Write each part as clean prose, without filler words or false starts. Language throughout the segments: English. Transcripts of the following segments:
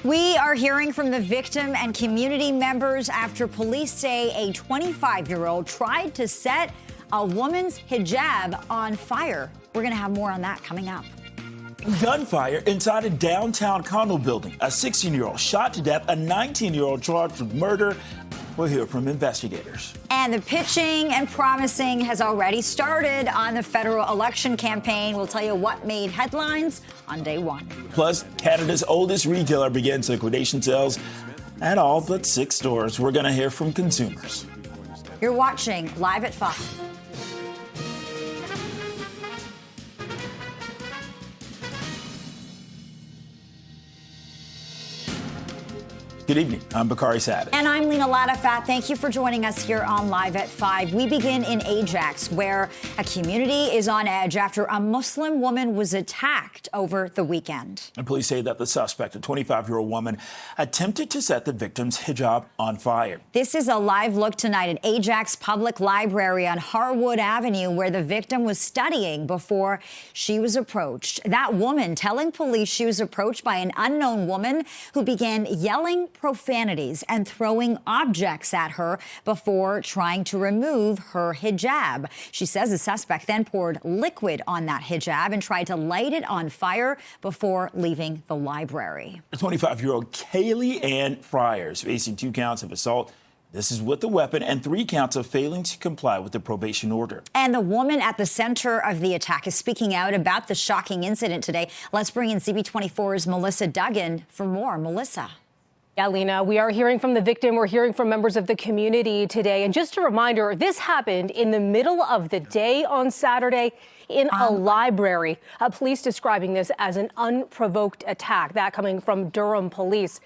We are hearing from the victim and community members after police say a 25-year-old tried to set a woman's hijab on fire. We're going to have more on that coming up. Gunfire inside a downtown condo building. A 16-year-old shot to death, a 19-year-old charged with murder. We'll hear from investigators. And the pitching and promising has already started on the federal election campaign. We'll tell you what made headlines on day one. Plus, Canada's oldest retailer begins liquidation sales at all but 6 stores. We're going to hear from consumers. You're watching Live at 5. Good evening. I'm Bakari Savage. And I'm Lena Latafat. Thank you for joining us here on Live at 5. We begin in Ajax, where a community is on edge after a Muslim woman was attacked over the weekend. And police say that the suspect, a 25-year-old woman, attempted to set the victim's hijab on fire. This is a live look tonight at Ajax Public Library on Harwood Avenue, where the victim was studying before she was approached. That woman telling police she was approached by an unknown woman who began yelling profanities and throwing objects at her before trying to remove her hijab. She says the suspect then poured liquid on that hijab and tried to light it on fire before leaving the library. 25-year-old Kaylee Ann Fryers facing 2 counts of assault. This is with the weapon and 3 counts of failing to comply with the probation order. And the woman at the center of the attack is speaking out about the shocking incident today. Let's bring in CP24's Melissa Duggan for more. Melissa. Yeah, Lena, we are hearing from the victim. We're hearing from members of the community today. And just a reminder, this happened in the middle of the day on Saturday in a library. Police describing this as an unprovoked attack, that coming from Durham police.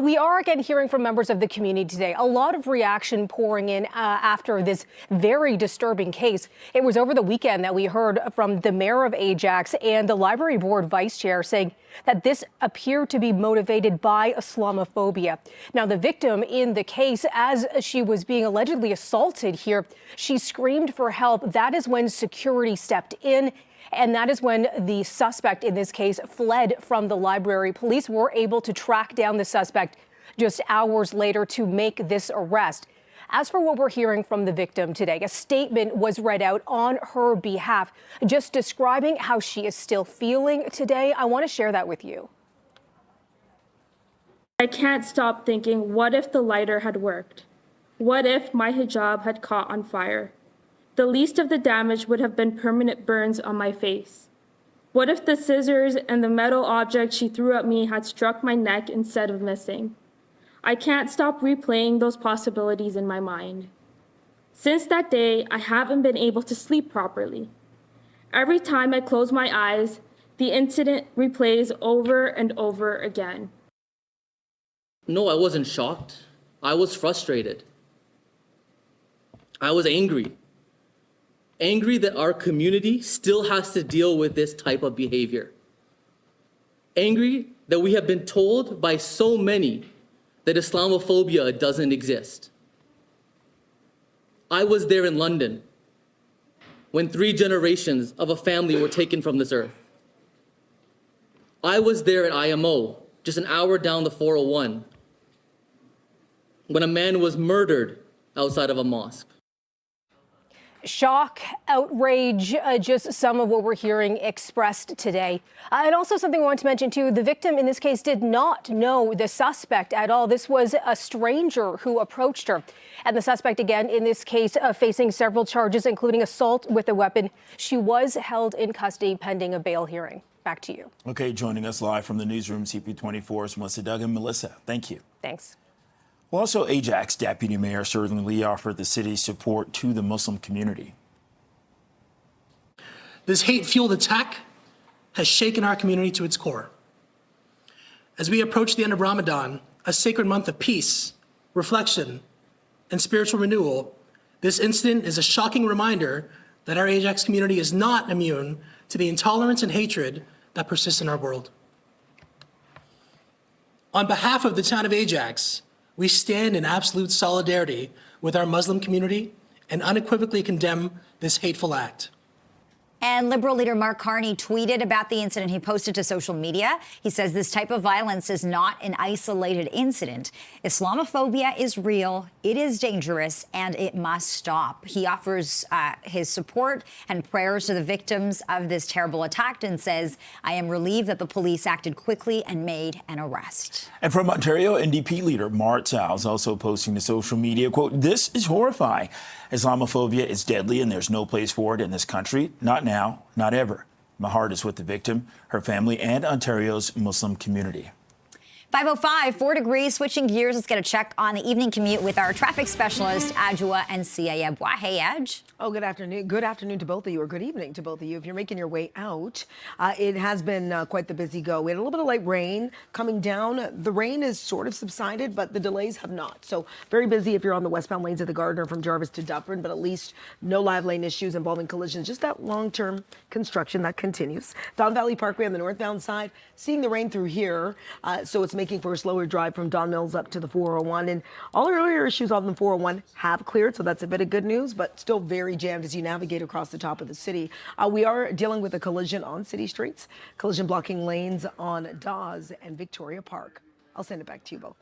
We are again hearing from members of the community today. A lot of reaction pouring in after this very disturbing case. It was over the weekend that we heard from the mayor of Ajax and the library board vice chair saying that this appeared to be motivated by Islamophobia. Now, the victim in the case, as she was being allegedly assaulted here, she screamed for help. That is when security stepped in. And that is when the suspect in this case fled from the library. Police were able to track down the suspect just hours later to make this arrest. As for what we're hearing from the victim today, a statement was read out on her behalf, just describing how she is still feeling today. I want to share that with you. I can't stop thinking, what if the lighter had worked? What if my hijab had caught on fire? The least of the damage would have been permanent burns on my face. What if the scissors and the metal object she threw at me had struck my neck instead of missing? I can't stop replaying those possibilities in my mind. Since that day, I haven't been able to sleep properly. Every time I close my eyes, the incident replays over and over again. No, I wasn't shocked. I was frustrated. I was angry. Angry that our community still has to deal with this type of behavior. Angry that we have been told by so many that Islamophobia doesn't exist. I was there in London when 3 generations of a family were taken from this earth. I was there at IMO, just an hour down the 401, when a man was murdered outside of a mosque. Shock, outrage, just some of what we're hearing expressed today. And also something I want to mention, too, the victim in this case did not know the suspect at all. This was a stranger who approached her. And the suspect, again, in this case, facing several charges, including assault with a weapon. She was held in custody pending a bail hearing. Back to you. Okay, joining us live from the newsroom, CP24's Melissa Duggan. Melissa, thank you. Thanks. Well, also, Ajax Deputy Mayor Sterling Lee offered the city's support to the Muslim community. This hate-fueled attack has shaken our community to its core. As we approach the end of Ramadan, a sacred month of peace, reflection, and spiritual renewal, this incident is a shocking reminder that our Ajax community is not immune to the intolerance and hatred that persists in our world. On behalf of the town of Ajax, we stand in absolute solidarity with our Muslim community and unequivocally condemn this hateful act. And Liberal leader Mark Carney tweeted about the incident. He posted to social media. He says this type of violence is not an isolated incident. Islamophobia is real, it is dangerous, and it must stop. He offers his support and prayers to the victims of this terrible attack and says, I am relieved that the police acted quickly and made an arrest. And from Ontario, NDP leader Mart Sal is also posting to social media, quote, this is horrifying. Islamophobia is deadly and there's no place for it in this country. Not now, not ever. My heart is with the victim, her family, and Ontario's Muslim community. 5:05, 4 degrees. Switching gears, let's get a check on the evening commute with our traffic specialist, Adjoa and Sia. Hey, Adj. Oh, good afternoon. Good afternoon to both of you, or good evening to both of you. If you're making your way out, it has been quite the busy go. We had a little bit of light rain coming down. The rain is sort of subsided, but the delays have not. So very busy if you're on the westbound lanes of the Gardiner from Jarvis to Dufferin, but at least no live lane issues involving collisions. Just that long-term construction that continues. Don Valley Parkway on the northbound side, seeing the rain through here, so it's making for a slower drive from Don Mills up to the 401. And all earlier issues on the 401 have cleared, so that's a bit of good news, but still very jammed as you navigate across the top of the city. We are dealing with a collision on city streets, collision blocking lanes on Dawes and Victoria Park. I'll send it back to you both.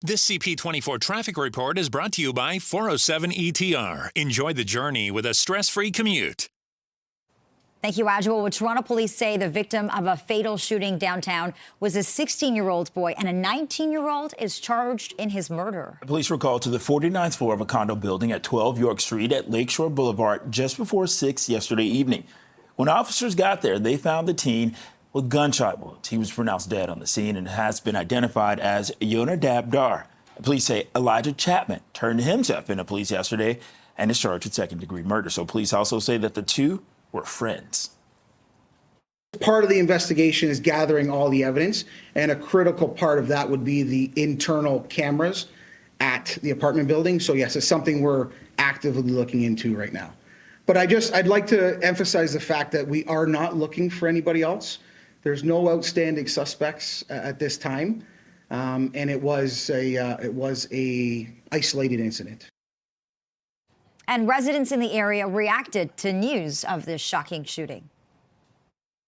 This CP24 traffic report is brought to you by 407 ETR. Enjoy the journey with a stress-free commute. Thank you, Adjoa. Well, Toronto police say the victim of a fatal shooting downtown was a 16-year-old boy, and a 19-year-old is charged in his murder. Police were called to the 49th floor of a condo building at 12 York Street at Lakeshore Boulevard just before 6 yesterday evening. When officers got there, they found the teen with gunshot wounds. He was pronounced dead on the scene and has been identified as Yonadab Dar. Police say Elijah Chapman turned himself into police yesterday and is charged with second-degree murder. So police also say that the two were friends. Part of the investigation is gathering all the evidence, and a critical part of that would be the internal cameras at the apartment building. So yes, it's something we're actively looking into right now. But I'd like to emphasize the fact that we are not looking for anybody else. There's no outstanding suspects at this time, and it was a isolated incident. And residents in the area reacted to news of this shocking shooting.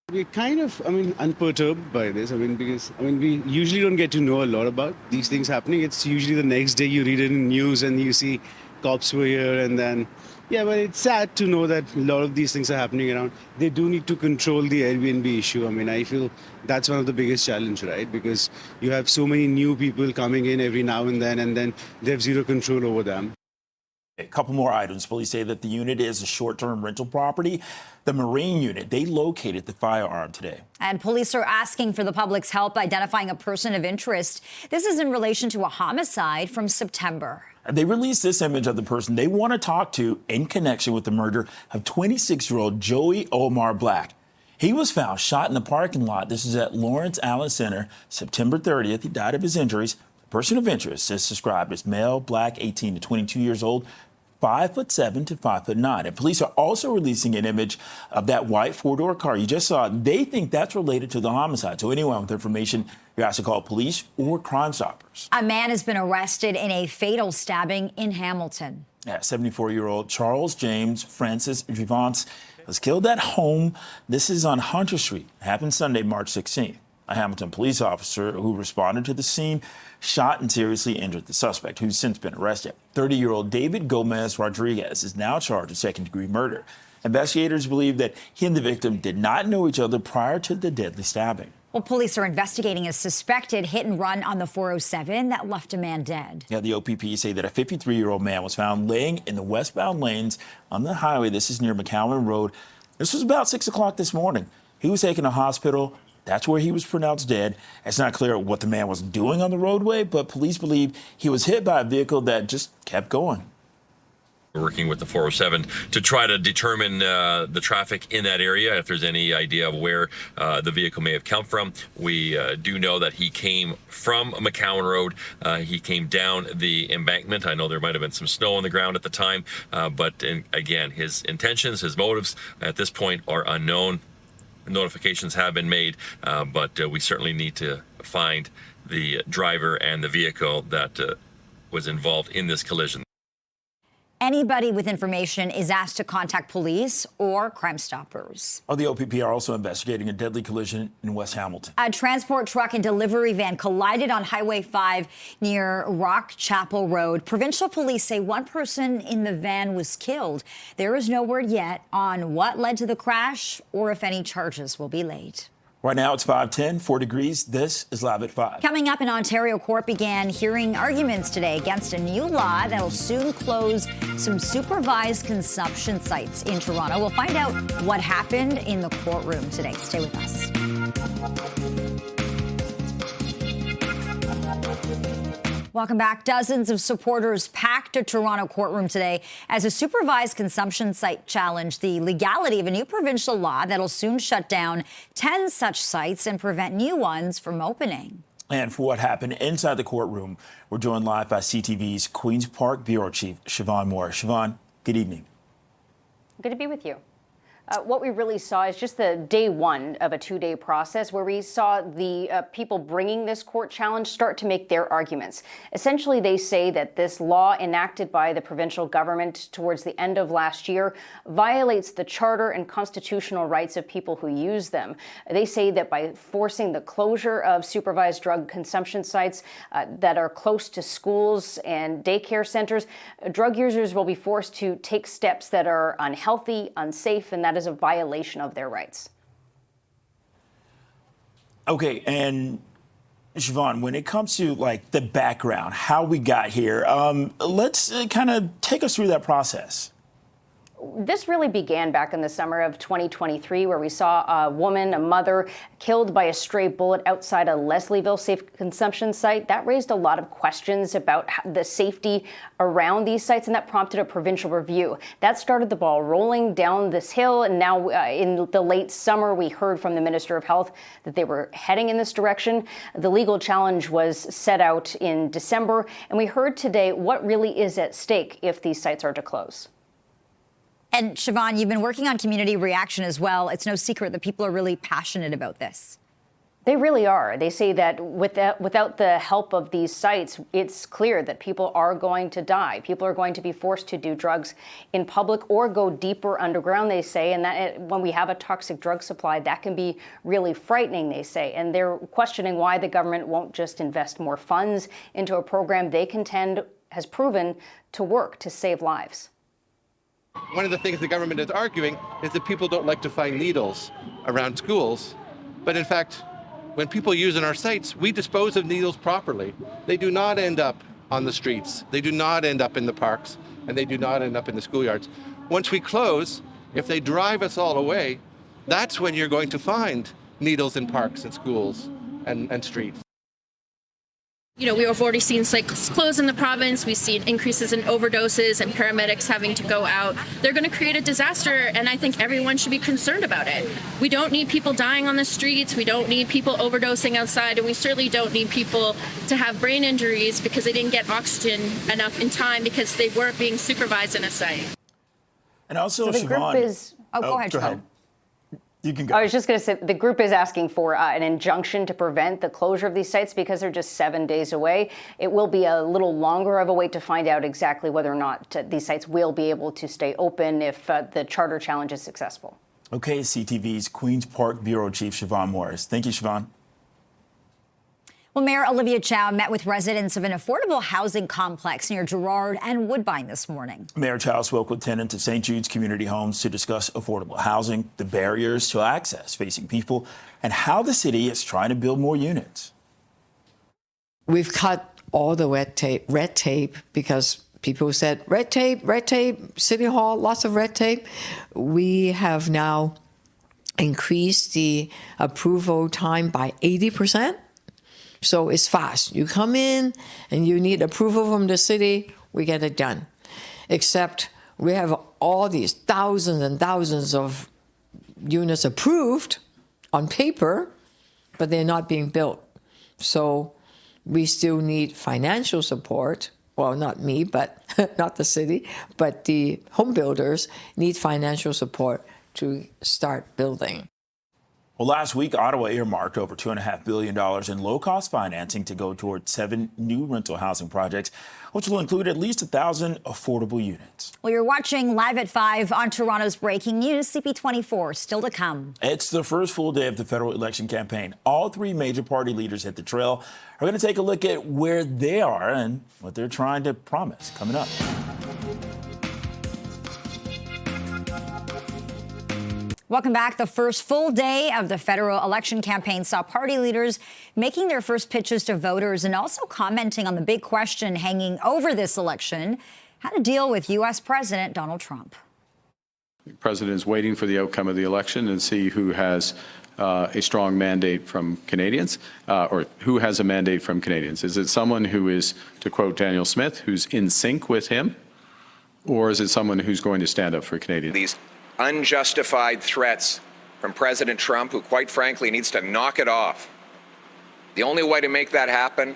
We're kind of, unperturbed by this. Because we usually don't get to know a lot about these things happening. It's usually the next day you read it in news and you see cops were here, and then, but it's sad to know that a lot of these things are happening around. They do need to control the Airbnb issue. I feel that's one of the biggest challenge, right? Because you have so many new people coming in every now and then they have zero control over them. A couple more items. Police say that the unit is a short-term rental property. The Marine unit, they located the firearm today. And police are asking for the public's help identifying a person of interest. This is in relation to a homicide from September. They released this image of the person they want to talk to in connection with the murder of 26-year-old Joey Omar Black. He was found shot in the parking lot. This is at Lawrence Allen Center, September 30th. He died of his injuries. Person of interest is described as male, black, 18 to 22 years old, 5'7" to 5'9". And police are also releasing an image of that white four-door car you just saw. They think that's related to the homicide. So anyone with information, you're asked to call police or Crime Stoppers. A man has been arrested in a fatal stabbing in Hamilton. 74-year-old Charles James Francis Vivance was killed at home. This is on Hunter Street. It happened Sunday, March 16th. A Hamilton police officer who responded to the scene shot and seriously injured the suspect, who's since been arrested. 30-year-old David Gomez Rodriguez is now charged with second-degree murder. Investigators believe that he and the victim did not know each other prior to the deadly stabbing. Well, police are investigating a suspected hit and run on the 407 that left a man dead. The OPP say that a 53-year-old man was found laying in the westbound lanes on the highway. This is near McCowan Road. This was about 6 o'clock this morning. He was taken to hospital. That's where he was pronounced dead. It's not clear what the man was doing on the roadway, but police believe he was hit by a vehicle that just kept going. We're working with the 407 to try to determine the traffic in that area, if there's any idea of where the vehicle may have come from. We do know that he came from McCowan Road. He came down the embankment. I know there might have been some snow on the ground at the time, but again, his intentions, his motives at this point are unknown. Notifications have been made, but we certainly need to find the driver and the vehicle that was involved in this collision. Anybody with information is asked to contact police or Crime Stoppers. Oh, the OPP are also investigating a deadly collision in West Hamilton. A transport truck and delivery van collided on Highway 5 near Rock Chapel Road. Provincial police say one person in the van was killed. There is no word yet on what led to the crash or if any charges will be laid. Right now it's 5:10, 4 degrees. This is Live at 5. Coming up, an Ontario court began hearing arguments today against a new law that will soon close some supervised consumption sites in Toronto. We'll find out what happened in the courtroom today. Stay with us. Welcome back. Dozens of supporters packed a Toronto courtroom today as a supervised consumption site challenged the legality of a new provincial law that'll soon shut down 10 such sites and prevent new ones from opening. And for what happened inside the courtroom, we're joined live by CTV's Queen's Park Bureau Chief, Siobhan Moore. Siobhan, good evening. Good to be with you. What we really saw is just the day one of a two-day process where we saw the people bringing this court challenge start to make their arguments. Essentially, they say that this law enacted by the provincial government towards the end of last year violates the charter and constitutional rights of people who use them. They say that by forcing the closure of supervised drug consumption sites that are close to schools and daycare centers, drug users will be forced to take steps that are unhealthy, unsafe, and that is a violation of their rights. Okay, and Siobhan, when it comes to like the background, how we got here, let's kind of take us through that process. This really began back in the summer of 2023, where we saw a woman, a mother, killed by a stray bullet outside a Leslieville safe consumption site. That raised a lot of questions about the safety around these sites, and that prompted a provincial review. That started the ball rolling down this hill, and now in the late summer, we heard from the Minister of Health that they were heading in this direction. The legal challenge was set out in December, and we heard today what really is at stake if these sites are to close. And Siobhan, you've been working on community reaction as well. It's no secret that people are really passionate about this. They really are. They say that without the help of these sites, it's clear that people are going to die. People are going to be forced to do drugs in public or go deeper underground, they say. And that when we have a toxic drug supply, that can be really frightening, they say. And they're questioning why the government won't just invest more funds into a program they contend has proven to work to save lives. One of the things the government is arguing is that people don't like to find needles around schools. But in fact, when people use in our sites, we dispose of needles properly. They do not end up on the streets. They do not end up in the parks, and they do not end up in the schoolyards. Once we close, if they drive us all away, that's when you're going to find needles in parks and schools and streets. You know, we have already seen sites close in the province. We've seen increases in overdoses and paramedics having to go out. They're going to create a disaster, and I think everyone should be concerned about it. We don't need people dying on the streets. We don't need people overdosing outside, and we certainly don't need people to have brain injuries because they didn't get oxygen enough in time because they weren't being supervised in a site. And also, so the Siobhan, group is... go ahead. You can go. I was just going to say the group is asking for an injunction to prevent the closure of these sites because they're just 7 days away. It will be a little longer of a wait to find out exactly whether or not these sites will be able to stay open if the charter challenge is successful. Okay, CTV's Queen's Park Bureau Chief Siobhan Morris. Thank you, Siobhan. Well, Mayor Olivia Chow met with residents of an affordable housing complex near Gerrard and Woodbine this morning. Mayor Chow spoke with tenants of St. Jude's Community Homes to discuss affordable housing, the barriers to access facing people, and how the city is trying to build more units. We've cut all the red tape because people said, red tape, City Hall, lots of red tape. We have now increased the approval time by 80%. So it's fast. You come in and you need approval from the city, we get it done. Except we have all these thousands and thousands of units approved on paper, but they're not being built. So we still need financial support. Well, not me, but not the city, but the home builders need financial support to start building. Well, last week, Ottawa earmarked over $2.5 billion in low-cost financing to go towards 7 new rental housing projects, which will include at least 1,000 affordable units. Well, you're watching Live at 5 on Toronto's Breaking News. CP24 still to come. It's the first full day of the federal election campaign. All 3 major party leaders hit the trail. We're going to take a look at where they are and what they're trying to promise coming up. Welcome back. The first full day of the federal election campaign saw party leaders making their first pitches to voters and also commenting on the big question hanging over this election, how to deal with U.S. President Donald Trump. The president is waiting for the outcome of the election and see who has a strong mandate from Canadians, or who has a mandate from Canadians. Is it someone who is, to quote Daniel Smith, who's in sync with him, or is it someone who's going to stand up for Canadians? These unjustified threats from President Trump, who quite frankly needs to knock it off. The only way to make that happen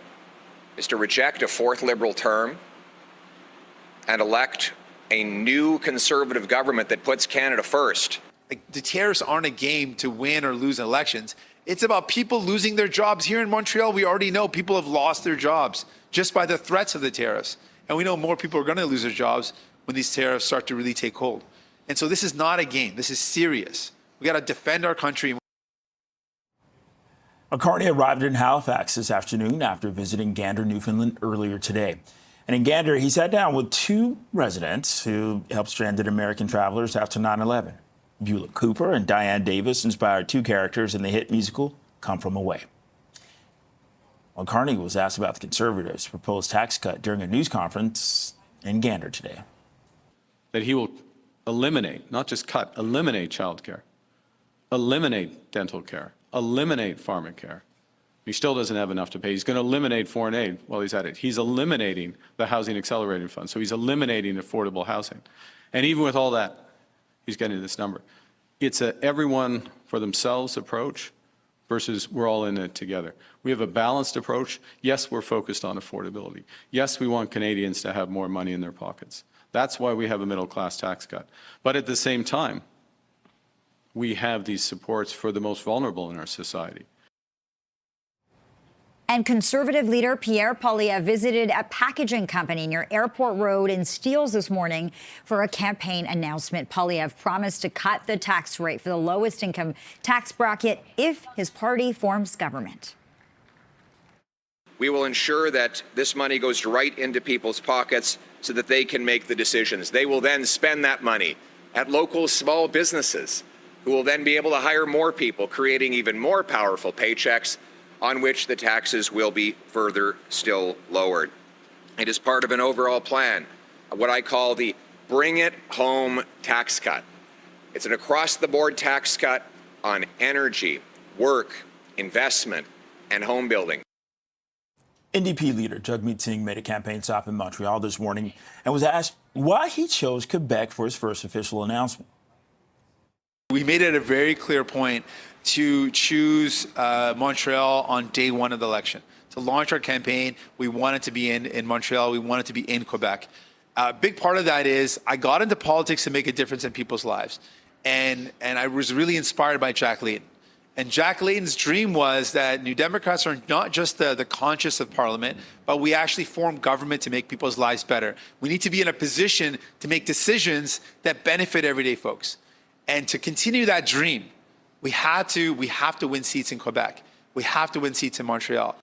is to reject a 4th Liberal term and elect a new Conservative government that puts Canada first. The tariffs aren't a game to win or lose elections. It's about people losing their jobs. Here in Montreal, we already know people have lost their jobs just by the threats of the tariffs. And we know more people are going to lose their jobs when these tariffs start to really take hold. And so this is not a game. This is serious. We got to defend our country. Carney arrived in Halifax this afternoon after visiting Gander, Newfoundland earlier today. And in Gander, he sat down with 2 residents who helped stranded American travelers after 9/11. Beulah Cooper and Diane Davis inspired 2 characters in the hit musical Come From Away. Well, Carney was asked about the Conservatives' proposed tax cut during a news conference in Gander today. That he will eliminate, not just cut, eliminate childcare, eliminate dental care, eliminate pharmacare. He still doesn't have enough to pay. He's going to eliminate foreign aid while he's at it. He's eliminating the Housing Accelerated Fund. So he's eliminating affordable housing. And even with all that, he's getting this number. It's a everyone for themselves approach versus we're all in it together. We have a balanced approach. Yes, we're focused on affordability. Yes, we want Canadians to have more money in their pockets. That's why we have a middle-class tax cut. But at the same time, we have these supports for the most vulnerable in our society. And Conservative leader Pierre Poilievre visited a packaging company near Airport Road in Steeles this morning for a campaign announcement. Poilievre promised to cut the tax rate for the lowest income tax bracket if his party forms government. We will ensure that this money goes right into people's pockets so that they can make the decisions. They will then spend that money at local small businesses who will then be able to hire more people, creating even more powerful paychecks on which the taxes will be further still lowered. It is part of an overall plan, what I call the Bring It Home tax cut. It's an across-the-board tax cut on energy, work, investment, and home building. NDP leader Jagmeet Singh made a campaign stop in Montreal this morning and was asked why he chose Quebec for his first official announcement. We made it a very clear point to choose Montreal on day 1 of the election. To launch our campaign, we wanted to be in Montreal. We wanted to be in Quebec. A big part of that is I got into politics to make a difference in people's lives. And I was really inspired by Jack Layton. And Jack Layton's dream was that New Democrats are not just the conscience of Parliament, but we actually form government to make people's lives better. We need to be in a position to make decisions that benefit everyday folks. And to continue that dream, we have to win seats in Quebec. We have to win seats in Montreal.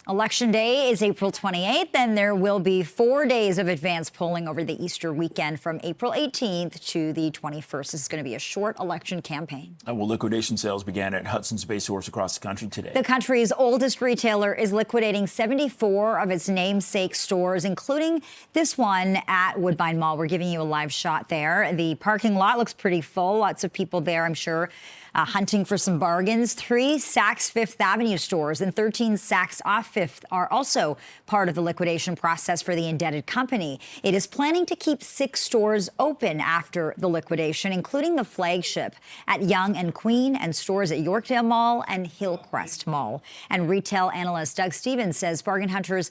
Election Day is April 28th, and there will be 4 days of advance polling over the Easter weekend from April 18th to the 21st. This is going to be a short election campaign. Well, liquidation sales began at Hudson's Bay stores across the country today. The country's oldest retailer is liquidating 74 of its namesake stores, including this one at Woodbine Mall. We're giving you a live shot there. The parking lot looks pretty full. Lots of people there, I'm sure, hunting for some bargains. 3 Saks Fifth Avenue stores and 13 Saks off Fifth are also part of the liquidation process for the indebted company. It is planning to keep 6 stores open after the liquidation, including the flagship at Yonge and Queen and stores at Yorkdale Mall and Hillcrest Mall. And retail analyst Doug Stevens says bargain hunters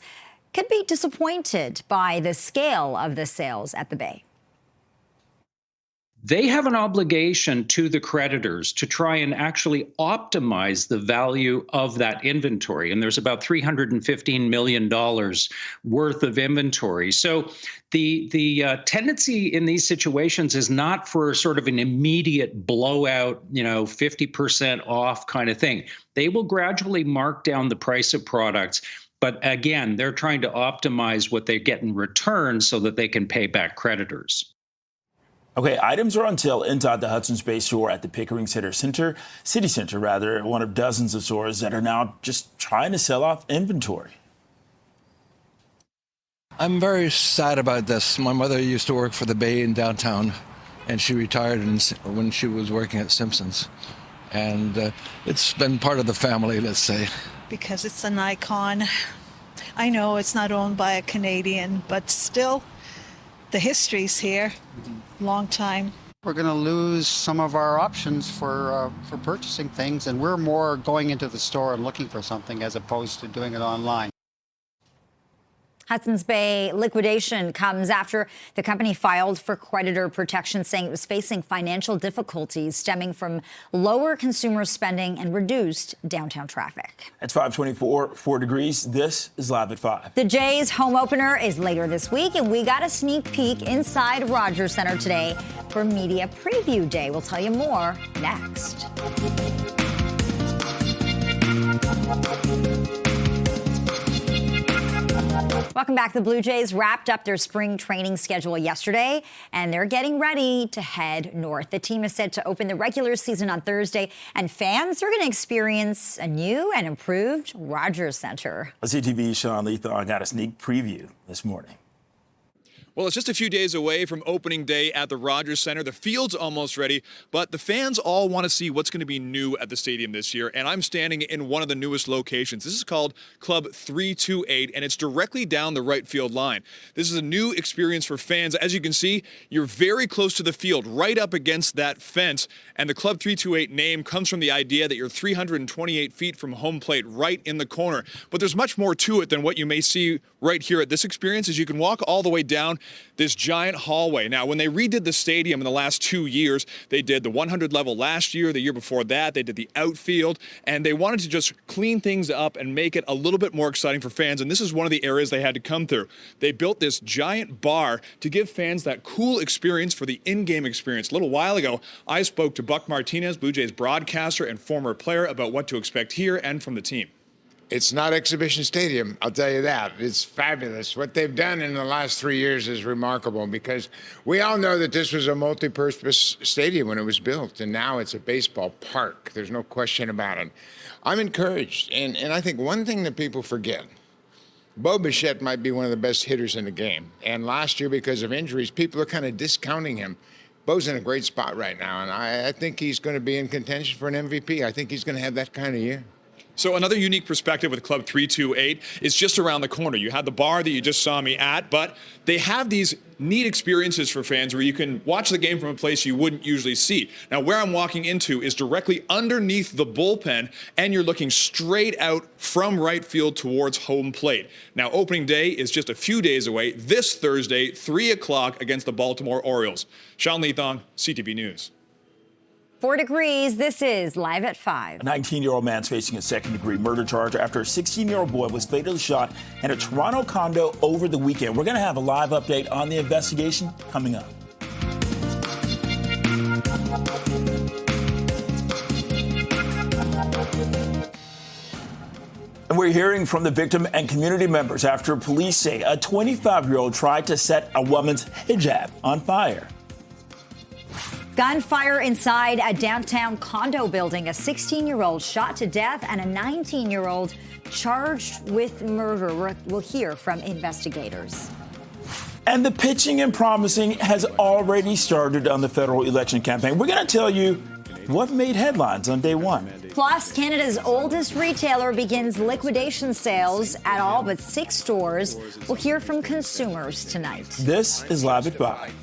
could be disappointed by the scale of the sales at the Bay. they have an obligation to the creditors to try and actually optimize the value of that inventory. And there's about $315 million worth of inventory. So the tendency in these situations is not for sort of an immediate blowout, 50% off kind of thing. They will gradually mark down the price of products. But again, they're trying to optimize what they get in return so that they can pay back creditors. Okay, items are on sale inside the Hudson Space store at the Pickering City Center, one of dozens of stores that are now just trying to sell off inventory. I'm very sad about this. My mother used to work for the Bay in downtown, and she retired when she was working at Simpson's. And it's been part of the family, let's say. Because it's an icon. I know it's not owned by a Canadian, but still, the history's here. Long time. We're going to lose some of our options for purchasing things, and we're more going into the store and looking for something as opposed to doing it online. Hudson's Bay liquidation comes after the company filed for creditor protection, saying it was facing financial difficulties stemming from lower consumer spending and reduced downtown traffic. It's 5:24, 4 degrees. This is Live at 5. The Jays home opener is later this week, and we got a sneak peek inside Rogers Center today for Media Preview Day. We'll tell you more next. Welcome back. The Blue Jays wrapped up their spring training schedule yesterday, and they're getting ready to head north. The team is set to open the regular season on Thursday, and fans are going to experience a new and improved Rogers Center. CTV's Sean Leathon got a sneak preview this morning. Well, it's just a few days away from opening day at the Rogers Center. The field's almost ready, but the fans all want to see what's going to be new at the stadium this year, and I'm standing in one of the newest locations. This is called Club 328, and it's directly down the right field line. This is a new experience for fans. As you can see, you're very close to the field, right up against that fence, and the Club 328 name comes from the idea that you're 328 feet from home plate, right in the corner. But there's much more to it than what you may see right here at this experience, as you can walk all the way down this giant hallway. Now, when they redid the stadium in the last 2 years, they did the 100 level last year, the year before that, they did the outfield, and they wanted to just clean things up and make it a little bit more exciting for fans, and this is one of the areas they had to come through. They built this giant bar to give fans that cool experience for the in-game experience. A little while ago, I spoke to Buck Martinez, Blue Jays broadcaster and former player, about what to expect here and from the team. It's not Exhibition Stadium, I'll tell you that. It's fabulous. What they've done in the last 3 years is remarkable, because we all know that this was a multi-purpose stadium when it was built, and now it's a baseball park. There's no question about it. I'm encouraged, and I think one thing that people forget, Bo Bichette might be one of the best hitters in the game, and last year, because of injuries, people are kind of discounting him. Bo's in a great spot right now, and I think he's going to be in contention for an MVP. I think he's going to have that kind of year. So another unique perspective with Club 328 is just around the corner. You had the bar that you just saw me at, but they have these neat experiences for fans where you can watch the game from a place you wouldn't usually see. Now, where I'm walking into is directly underneath the bullpen, and you're looking straight out from right field towards home plate. Now, opening day is just a few days away, this Thursday, 3 o'clock against the Baltimore Orioles. Sean Leathong, CTV News. 4 degrees. This is Live at 5. A 19-year-old man's facing a second-degree murder charge after a 16-year-old boy was fatally shot in a Toronto condo over the weekend. We're going to have a live update on the investigation coming up. And we're hearing from the victim and community members after police say a 25-year-old tried to set a woman's hijab on fire. Gunfire inside a downtown condo building. A 16-year-old shot to death and a 19-year-old charged with murder. We'll hear from investigators. And the pitching and promising has already started on the federal election campaign. We're going to tell you what made headlines on day one. Plus, Canada's oldest retailer begins liquidation sales at all but 6 stores. We'll hear from consumers tonight. This is Live at 5.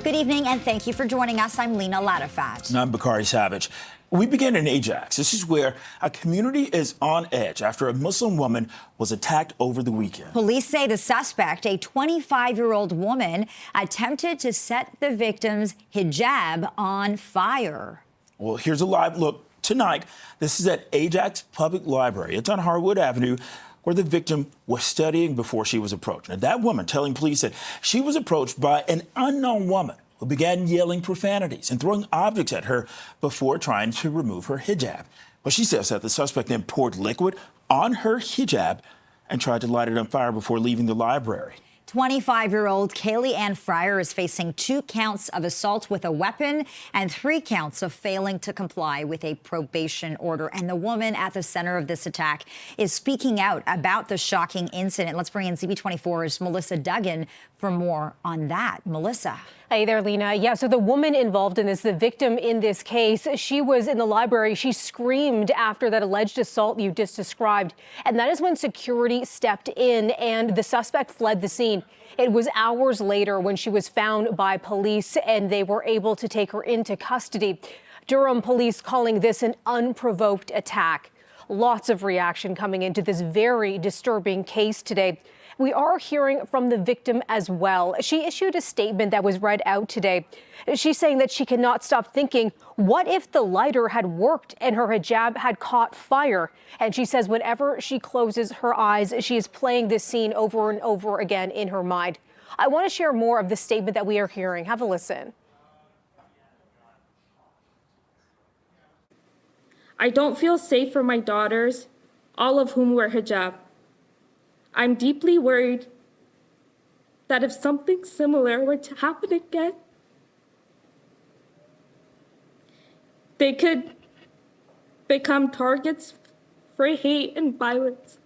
Good evening, and thank you for joining us. I'm Lena Latifat. And I'm Bakari Savage. We begin in Ajax. This is where a community is on edge after a Muslim woman was attacked over the weekend. Police say the suspect, a 25-year-old woman, attempted to set the victim's hijab on fire. Well, here's a live look tonight. This is at Ajax Public Library. It's on Harwood Avenue, where the victim was studying before she was approached. Now, that woman telling police that she was approached by an unknown woman who began yelling profanities and throwing objects at her before trying to remove her hijab. But she says that the suspect then poured liquid on her hijab and tried to light it on fire before leaving the library. 25-year-old Kaylee Ann Fryer is facing 2 counts of assault with a weapon and 3 counts of failing to comply with a probation order. And the woman at the center of this attack is speaking out about the shocking incident. Let's bring in CP24's Melissa Duggan for more on that. Melissa. Hey there, Lena. Yeah, so the woman involved in this, the victim in this case, she was in the library. She screamed after that alleged assault you just described. And that is when security stepped in and the suspect fled the scene. It was hours later when she was found by police and they were able to take her into custody. Durham police calling this an unprovoked attack. Lots of reaction coming into this very disturbing case today. We are hearing from the victim as well. She issued a statement that was read out today. She's saying that she cannot stop thinking, what if the lighter had worked and her hijab had caught fire? And she says whenever she closes her eyes, she is playing this scene over and over again in her mind. I want to share more of the statement that we are hearing. Have a listen. I don't feel safe for my daughters, all of whom wear hijab. I'm deeply worried that if something similar were to happen again, they could become targets for hate and violence.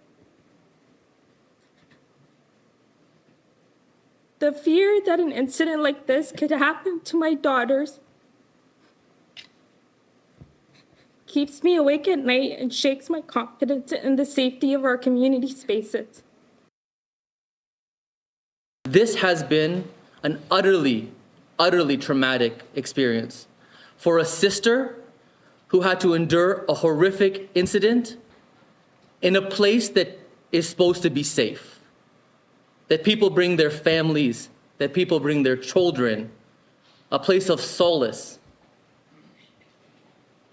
The fear that an incident like this could happen to my daughters keeps me awake at night and shakes my confidence in the safety of our community spaces. This has been an utterly traumatic experience for a sister who had to endure a horrific incident in a place that is supposed to be safe, that people bring their families, that people bring their children, a place of solace.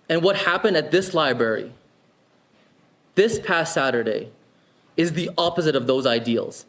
And what happened at this library this past Saturday is the opposite of those ideals.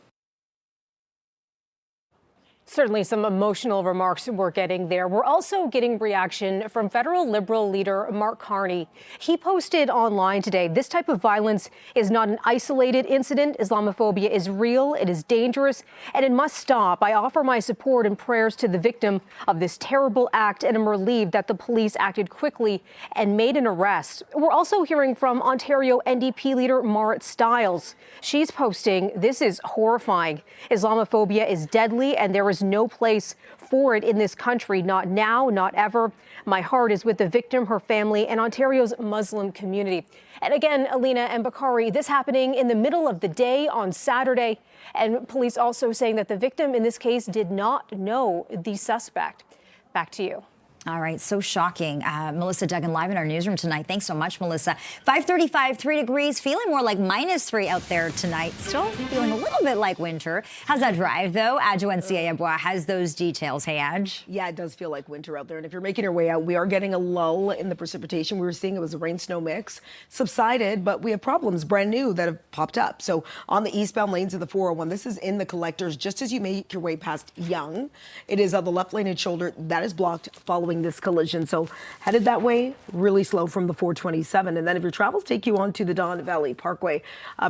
Certainly some emotional remarks we're getting there. We're also getting reaction from federal Liberal leader Mark Carney. He posted online today, this type of violence is not an isolated incident. Islamophobia is real, it is dangerous, and it must stop. I offer my support and prayers to the victim of this terrible act and am relieved that the police acted quickly and made an arrest. We're also hearing from Ontario NDP leader Marit Stiles. She's posting, this is horrifying. Islamophobia is deadly and there is no place for it in this country, not now, not ever. My heart is with the victim, her family, and Ontario's Muslim community. And again, Alina and Bakari, this happening in the middle of the day on Saturday, and police also saying that the victim in this case did not know the suspect. Back to you. All right, so shocking. Melissa Duggan live in our newsroom tonight. Thanks so much, Melissa. 5:35, 3 degrees, feeling more like -3 out there tonight. Still feeling a little bit like winter. How's that drive, though? Adjo Nsiah has those details. Hey, Adj. Yeah, it does feel like winter out there. And if you're making your way out, we are getting a lull in the precipitation. We were seeing it was a rain-snow mix. Subsided, but we have problems brand new that have popped up. So on the eastbound lanes of the 401, this is in the collectors just as you make your way past Yonge. It is on the left lane and shoulder that is blocked following this collision. So headed that way, really slow from the 427. And then if your travels take you onto the Don Valley Parkway,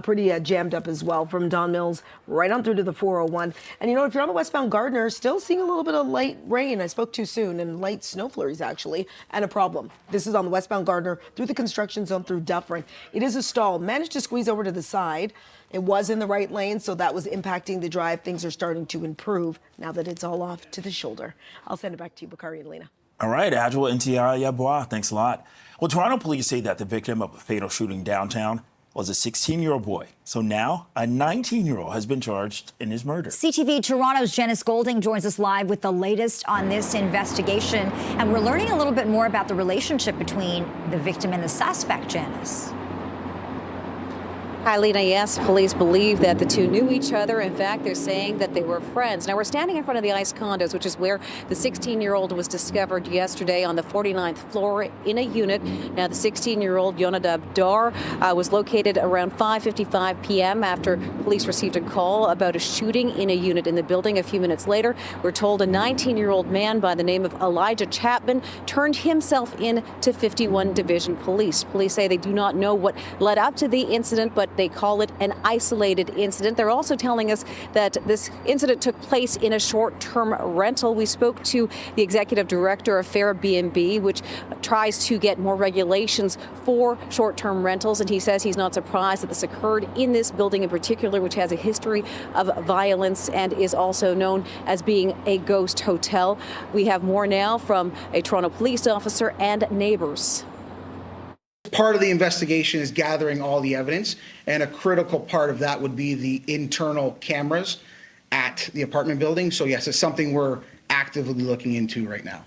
pretty jammed up as well from Don Mills right on through to the 401. And you know, if you're on the westbound Gardner, still seeing a little bit of light rain. I spoke too soon, and light snow flurries actually, and a problem. This is on the westbound Gardner through the construction zone through Dufferin. It is a stall. Managed to squeeze over to the side. It was in the right lane, so that was impacting the drive. Things are starting to improve now that it's all off to the shoulder. I'll send it back to you, Bakari and Lena. All right, Adjo Nsiah, thanks a lot. Well, Toronto police say that the victim of a fatal shooting downtown was a 16-year-old boy. So now a 19-year-old has been charged in his murder. CTV Toronto's Janice Golding joins us live with the latest on this investigation. And we're learning a little bit more about the relationship between the victim and the suspect, Janice. Hi, Lena. Yes, police believe that the two knew each other. In fact, they're saying that they were friends. Now, we're standing in front of the ICE condos, which is where the 16-year-old was discovered yesterday on the 49th floor in a unit. Now, the 16-year-old, Yonadab Dar, was located around 5:55 p.m. after police received a call about a shooting in a unit in the building. A few minutes later, we're told a 19-year-old man by the name of Elijah Chapman turned himself in to 51 Division Police. Police say they do not know what led up to the incident, but they call it an isolated incident. They're also telling us that this incident took place in a short-term rental. We spoke to the executive director of Fair B&B, which tries to get more regulations for short-term rentals, and he says he's not surprised that this occurred in this building in particular, which has a history of violence and is also known as being a ghost hotel. We have more now from a Toronto police officer and neighbors. Part of the investigation is gathering all the evidence, and a critical part of that would be the internal cameras at the apartment building. So yes, it's something we're actively looking into right now.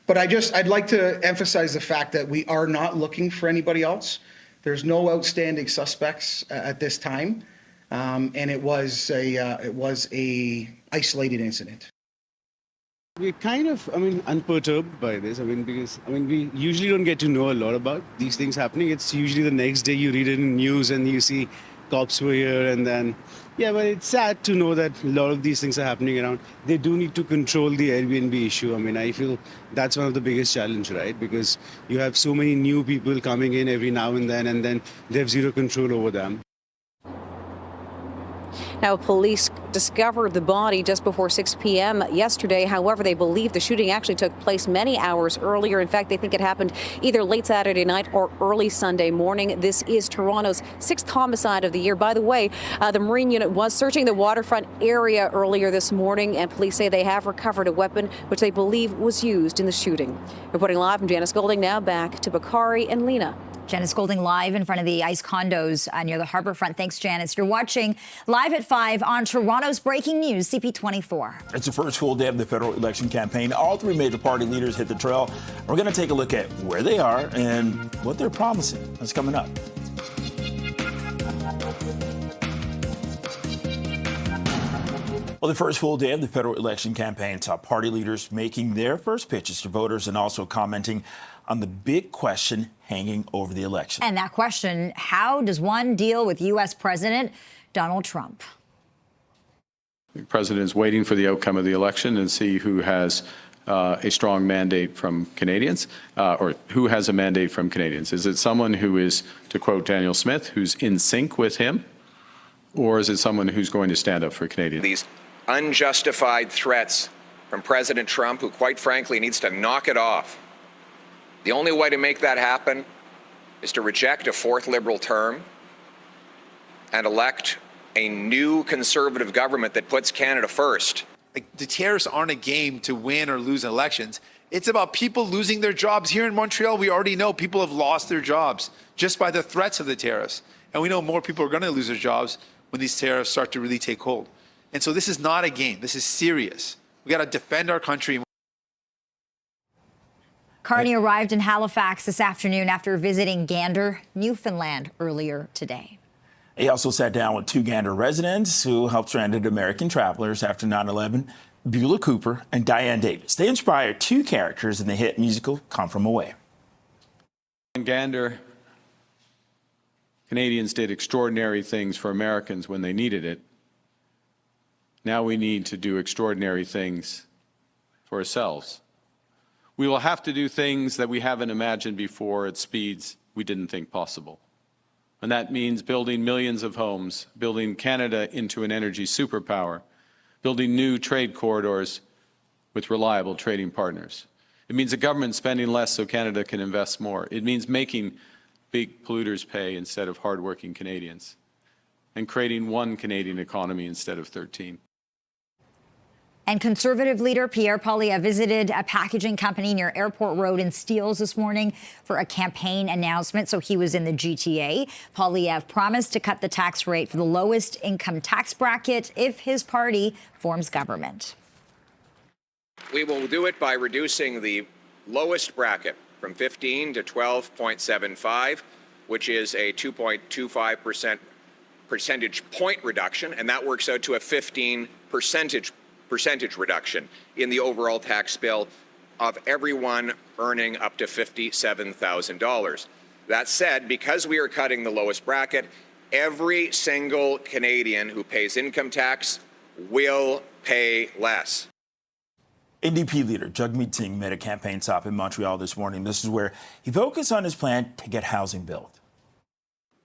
But I'd like to emphasize the fact that we are not looking for anybody else. There's no outstanding suspects at this time, and it was a isolated incident. We're kind of, unperturbed by this. Because we usually don't get to know a lot about these things happening. It's usually the next day you read it in news and you see cops were here, and then, but it's sad to know that a lot of these things are happening around. They do need to control the Airbnb issue. I feel that's one of the biggest challenge, right? Because you have so many new people coming in every now and then they have zero control over them. Now, police discovered the body just before 6 p.m. yesterday. However, they believe the shooting actually took place many hours earlier. In fact, they think it happened either late Saturday night or early Sunday morning. This is Toronto's 6th homicide of the year. By the way, the Marine unit was searching the waterfront area earlier this morning, and police say they have recovered a weapon which they believe was used in the shooting. Reporting live from Janice Golding, now back to Bakari and Lena. Janice Golding live in front of the ICE condos near the harborfront. Thanks, Janice. You're watching Live at 5 on Toronto's Breaking News, CP24. It's the first full day of the federal election campaign. All three major party leaders hit the trail. We're going to take a look at where they are and what they're promising. That's coming up. Well, the first full day of the federal election campaign saw party leaders making their first pitches to voters and also commenting on the big question hanging over the election. And that question, how does one deal with U.S. President Donald Trump? The president is waiting for the outcome of the election and see who has a strong mandate from Canadians, or who has a mandate from Canadians. Is it someone who is, to quote Daniel Smith, who's in sync with him, or is it someone who's going to stand up for Canadians? These unjustified threats from President Trump, who quite frankly needs to knock it off. The only way to make that happen is to reject a fourth Liberal term and elect a new Conservative government that puts Canada first. The tariffs aren't a game to win or lose elections. It's about people losing their jobs. Here in Montreal, we already know people have lost their jobs just by the threats of the tariffs. And we know more people are going to lose their jobs when these tariffs start to really take hold. And so this is not a game. This is serious. We got to defend our country. Carney arrived in Halifax this afternoon after visiting Gander, Newfoundland, earlier today. He also sat down with two Gander residents who helped stranded American travelers after 9/11, Beulah Cooper and Diane Davis. They inspired two characters in the hit musical Come From Away. In Gander, Canadians did extraordinary things for Americans when they needed it. Now we need to do extraordinary things for ourselves. We will have to do things that we haven't imagined before at speeds we didn't think possible. And that means building millions of homes, building Canada into an energy superpower, building new trade corridors with reliable trading partners. It means the government spending less so Canada can invest more. It means making big polluters pay instead of hardworking Canadians, and creating one Canadian economy instead of 13. And Conservative leader Pierre Poilievre visited a packaging company near Airport Road in Steeles this morning for a campaign announcement. So he was in the GTA. Poilievre promised to cut the tax rate for the lowest income tax bracket if his party forms government. We will do it by reducing the lowest bracket from 15 to 12.75, which is a 2.25% percentage point reduction, and that works out to a 15 percentage reduction in the overall tax bill of everyone earning up to $57,000. That said, because we are cutting the lowest bracket, every single Canadian who pays income tax will pay less. NDP leader Jagmeet Singh made a campaign stop in Montreal this morning. This is where he focused on his plan to get housing built.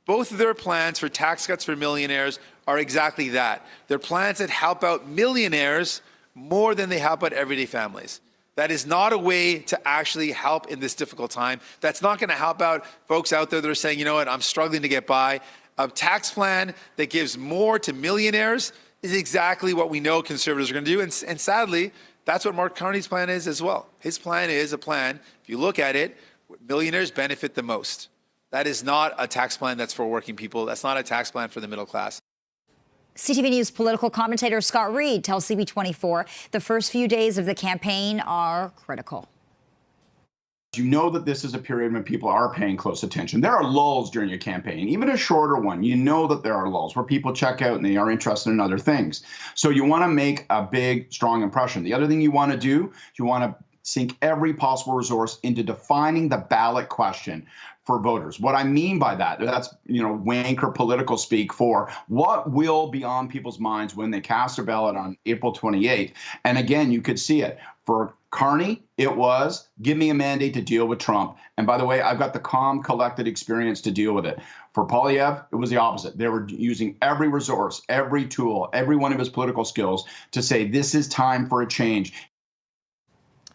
Both of their plans for tax cuts for millionaires are exactly that. They're plans that help out millionaires more than they help out everyday families. That is not a way to actually help in this difficult time. That's not going to help out folks out there that are saying, you know what, I'm struggling to get by. A tax plan that gives more to millionaires is exactly what we know Conservatives are going to do. And sadly, that's what Mark Carney's plan is as well. His plan is a plan, if you look at it, millionaires benefit the most. That is not a tax plan that's for working people. That's not a tax plan for the middle class. CTV News political commentator Scott Reed tells CP24 the first few days of the campaign are critical. You know that this is a period when people are paying close attention. There are lulls during your campaign, even a shorter one. You know that there are lulls where people check out and they are interested in other things. So you want to make a big, strong impression. The other thing you want to do, you want to sink every possible resource into defining the ballot question for voters. What I mean by that's, wanker political speak for what will be on people's minds when they cast their ballot on April 28th. And again, you could see it. For Carney, it was, give me a mandate to deal with Trump. And by the way, I've got the calm, collected experience to deal with it. For Poilievre, it was the opposite. They were using every resource, every tool, every one of his political skills to say, this is time for a change.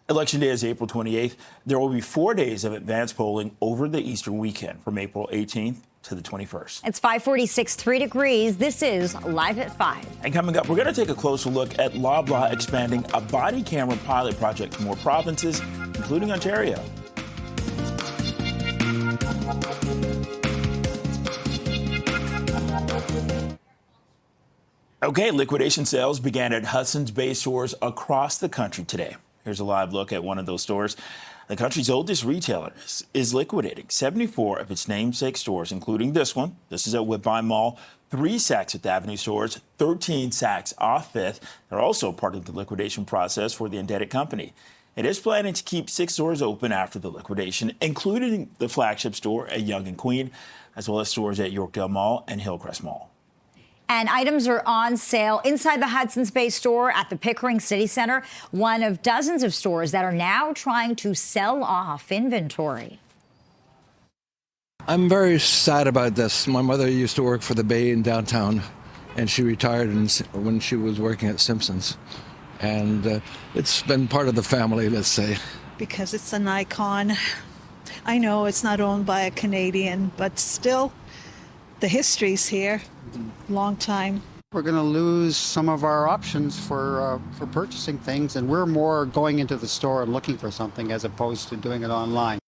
Election day is April 28th. There will be 4 days of advanced polling over the Easter weekend from April 18th to the 21st. It's 5:46, 3 degrees. This is Live at 5. And coming up, we're going to take a closer look at Loblaw expanding a body camera pilot project to more provinces, including Ontario. Okay, liquidation sales began at Hudson's Bay stores across the country today. Here's a live look at one of those stores. The country's oldest retailer is liquidating 74 of its namesake stores, including this one. This is at Woodbine Mall. 3 Saks Fifth Avenue stores, 13 Saks off Fifth. They're also part of the liquidation process for the indebted company. It is planning to keep 6 stores open after the liquidation, including the flagship store at Yonge and Queen, as well as stores at Yorkdale Mall and Hillcrest Mall. And items are on sale inside the Hudson's Bay store at the Pickering City Center, one of dozens of stores that are now trying to sell off inventory. I'm very sad about this. My mother used to work for the Bay in downtown, and she retired when she was working at Simpson's. And it's been part of the family, let's say. Because it's an icon. I know it's not owned by a Canadian, but still, the history's here. Long time. We're going to lose some of our options for purchasing things, and we're more going into the store and looking for something as opposed to doing it online.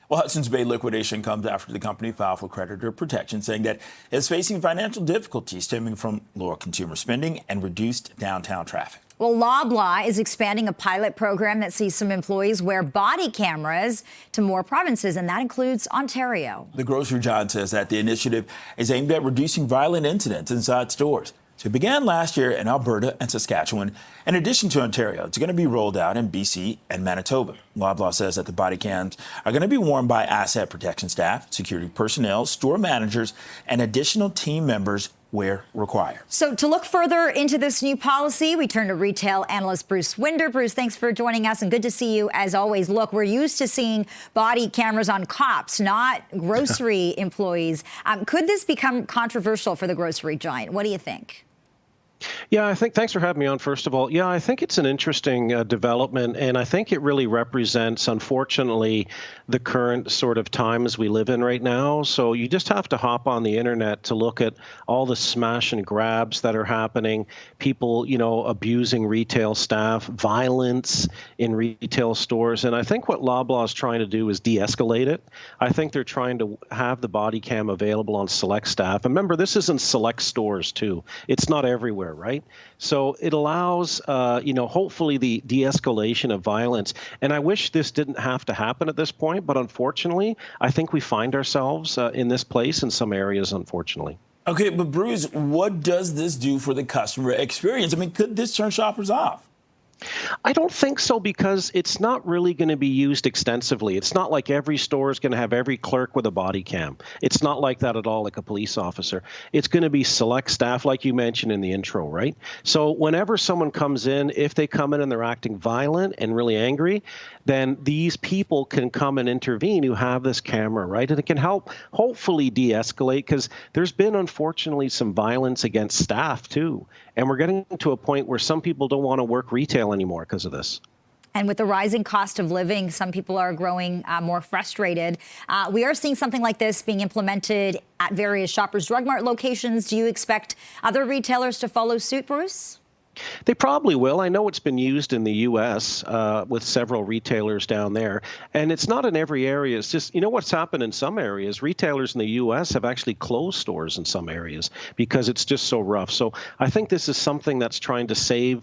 Well, Hudson's Bay liquidation comes after the company filed for creditor protection, saying that it's facing financial difficulties stemming from lower consumer spending and reduced downtown traffic. Well, Loblaw is expanding a pilot program that sees some employees wear body cameras to more provinces, and that includes Ontario. The grocery giant says that the initiative is aimed at reducing violent incidents inside stores. So it began last year in Alberta and Saskatchewan. In addition to Ontario, it's going to be rolled out in BC and Manitoba. Loblaw says that the body cams are going to be worn by asset protection staff, security personnel, store managers, and additional team members where required. So to look further into this new policy, we turn to retail analyst Bruce Winder. Bruce, thanks for joining us, and good to see you as always. Look, we're used to seeing body cameras on cops, not grocery employees. Could this become controversial for the grocery giant? What do you think? Yeah, I think, thanks for having me on, first of all. Yeah, I think it's an interesting development, and I think it really represents, unfortunately, the current sort of times we live in right now. So you just have to hop on the internet to look at all the smash and grabs that are happening, people, abusing retail staff, violence in retail stores. And I think what Loblaw is trying to do is de-escalate it. I think they're trying to have the body cam available on select staff. And remember, this is in select stores, too. It's not everywhere, right? So it allows, hopefully the de-escalation of violence. And I wish this didn't have to happen at this point, but unfortunately, I think we find ourselves in this place in some areas, unfortunately. Okay, but Bruce, what does this do for the customer experience? I mean, could this turn shoppers off? I don't think so, because it's not really going to be used extensively. It's not like every store is going to have every clerk with a body cam. It's not like that at all, like a police officer. It's going to be select staff, like you mentioned in the intro, right? So whenever someone comes in, if they come in and they're acting violent and really angry, then these people can come and intervene who have this camera, right? And it can help hopefully de-escalate, because there's been, unfortunately, some violence against staff, too. And we're getting to a point where some people don't want to work retail anymore because of this. And with the rising cost of living, some people are growing more frustrated. We are seeing something like this being implemented at various Shoppers Drug Mart locations. Do you expect other retailers to follow suit, Bruce? They probably will. I know it's been used in the U.S. With several retailers down there. And it's not in every area. It's just, what's happened in some areas? Retailers in the U.S. have actually closed stores in some areas because it's just so rough. So I think this is something that's trying to save,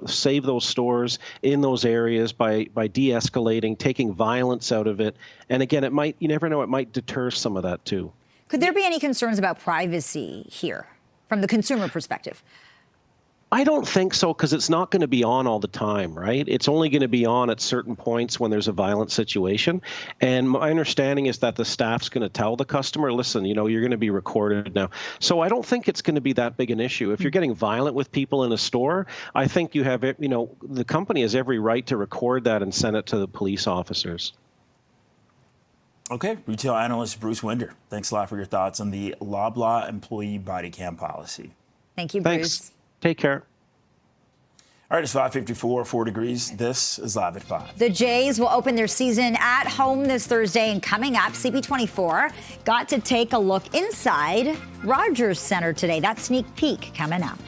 save those stores in those areas by de-escalating, taking violence out of it. And again, it might, you never know, it might deter some of that too. Could there be any concerns about privacy here from the consumer perspective? I don't think so, because it's not going to be on all the time, right? It's only going to be on at certain points when there's a violent situation. And my understanding is that the staff's going to tell the customer, listen, you're going to be recorded now. So I don't think it's going to be that big an issue. If you're getting violent with people in a store, I think you have, the company has every right to record that and send it to the police officers. Okay, retail analyst Bruce Winder, thanks a lot for your thoughts on the Loblaw employee body cam policy. Thank you, Bruce. Thanks. Take care. All right, it's 5:54, 4 degrees. This is Live at 5. The Jays will open their season at home this Thursday, and coming up, CP24 got to take a look inside Rogers Center today. That sneak peek coming up.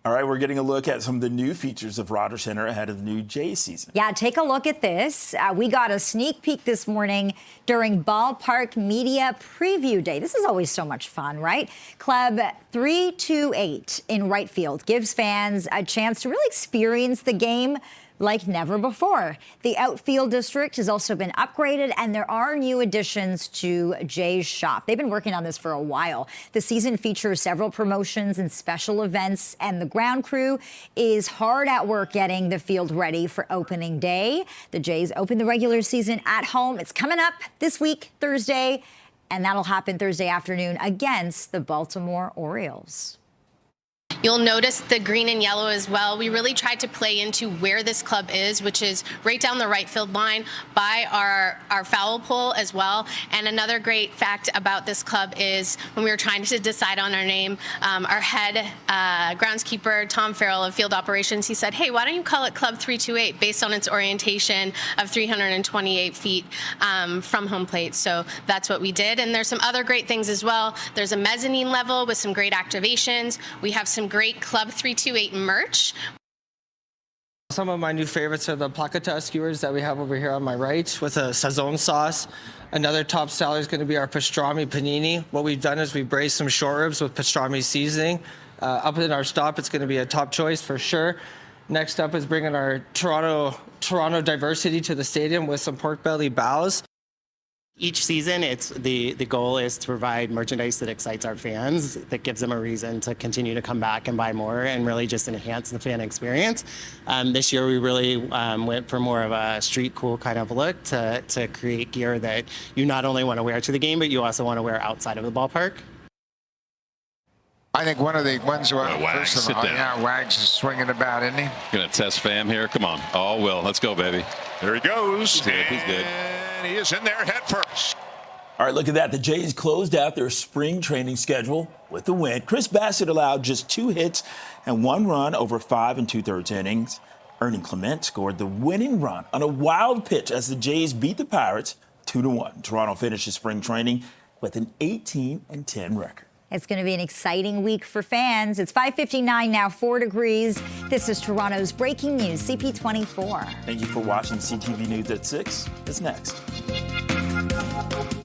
All right, we're getting a look at some of the new features of Rogers Center ahead of the new Jays season. Yeah, take a look at this. We got a sneak peek this morning during Ballpark Media Preview Day. This is always so much fun, right? Club 328 in right field gives fans a chance to really experience the game like never before. The outfield district has also been upgraded, and there are new additions to Jay's shop. They've been working on this for a while. The season features several promotions and special events, and the ground crew is hard at work getting the field ready for opening day. The Jays open the regular season at home. It's coming up this week, Thursday, and that'll happen Thursday afternoon against the Baltimore Orioles. You'll notice the green and yellow as well. We really tried to play into where this club is, which is right down the right field line by our foul pole as well. And another great fact about this club is when we were trying to decide on our name, our head groundskeeper, Tom Farrell of Field Operations, he said, hey, why don't you call it Club 328 based on its orientation of 328 feet from home plate. So that's what we did. And there's some other great things as well. There's a mezzanine level with some great activations. We have some great Club 328 merch. Some of my new favorites are the placata skewers that we have over here on my right with a Sazon sauce. Another top seller is going to be our pastrami panini. What we've done is we braised some short ribs with pastrami seasoning. Up in our stop, it's going to be a top choice for sure. Next up is bringing our Toronto diversity to the stadium with some pork belly bows. Each season, the goal is to provide merchandise that excites our fans, that gives them a reason to continue to come back and buy more and really just enhance the fan experience. This year, we really went for more of a street cool kind of look to create gear that you not only want to wear to the game, but you also want to wear outside of the ballpark. I think one of the ones where Wags, first of all, yeah, Wags is swinging about, isn't he? Gonna test fam here. Come on. Oh, Will. Let's go, baby. There he goes. He's good. He's good. and he is in there head first. All right, look at that. The Jays closed out their spring training schedule with the win. Chris Bassett allowed just 2 hits and 1 run over 5 2/3 innings. Ernie Clement scored the winning run on a wild pitch as the Jays beat the Pirates 2-1. Toronto finishes spring training with an 18-10 record. It's going to be an exciting week for fans. It's 5:59 now, 4 degrees. This is Toronto's breaking news, CP24. Thank you for watching CTV News at 6. It's next.